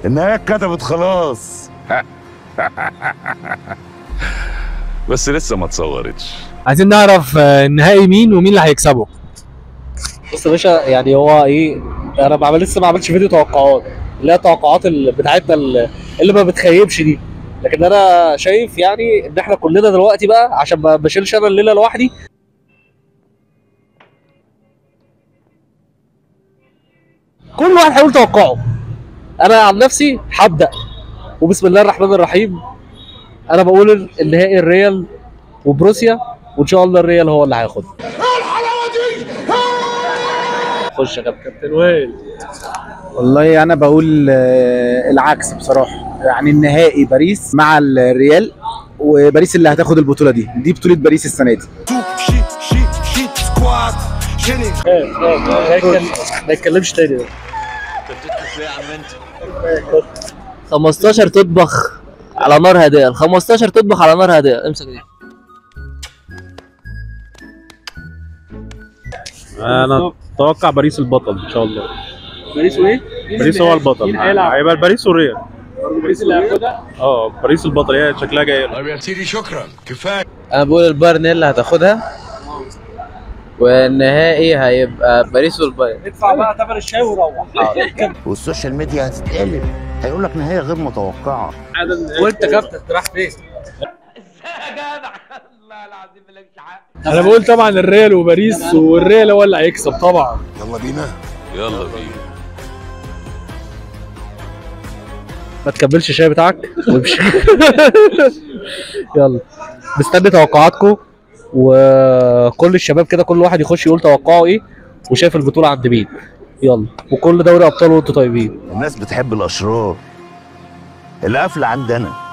النهايه اتكتبت خلاص. بس لسه ما اتصورتش. عايزين نعرف النهائي مين ومين اللي هيكسبه. بص يا باشا، يعني هو ايه، انا لسه ما عملتش فيديو توقعات، اللي هي التوقعات بتاعتنا اللي ما بتخيبش دي. لكن انا شايف يعني ان احنا كلنا دلوقتي بقى، عشان ما بشيلش انا الليله لوحدي، كل واحد هيقول توقعه. انا عن نفسي هبدا، وبسم الله الرحمن الرحيم. انا بقول النهائي الريال وبروسيا، وان شاء الله الريال هو اللي هياخدها. خش يا كابتن وائل. والله انا بقول العكس بصراحه، يعني النهائي باريس مع الريال، وباريس اللي هتاخد البطوله دي بطوله باريس السنه دي. ما يتكلمش تاني. 15 تطبخ على نار هادئه، 15 تطبخ على نار هادئه. امسك دي. انا اتوقع باريس البطل ان شاء الله. باريس وايه؟ باريس هو البطل، هيبقى باريس والريال. باريس اللي هياخدها؟ باريس البطل، هي شكلها جاي. طيب يا سيدي شكرا كفايه. انا بقول البايرن هي اللي هتاخدها، والنهائي هيبقى باريس والبايرن. ادفع بقى ثمن الشاي وروح. والسوشيال ميديا هتتقلب، هيقول لك نهايه غير متوقعه. وانت كابتن راح فين؟ انا بقول طبعا الريال وباريس، والريال هو اللي هيكسب طبعا. يلا بينا. يلا بينا. ما تكملش الشاي بتاعك وامشي. يلا مستني توقعاتكم، وكل الشباب كده كل واحد يخش يقول توقعه ايه وشايف البطوله عند مين. يلا، وكل دوري ابطال وانتوا طيبين. الناس بتحب الاشرار، القفله عندنا.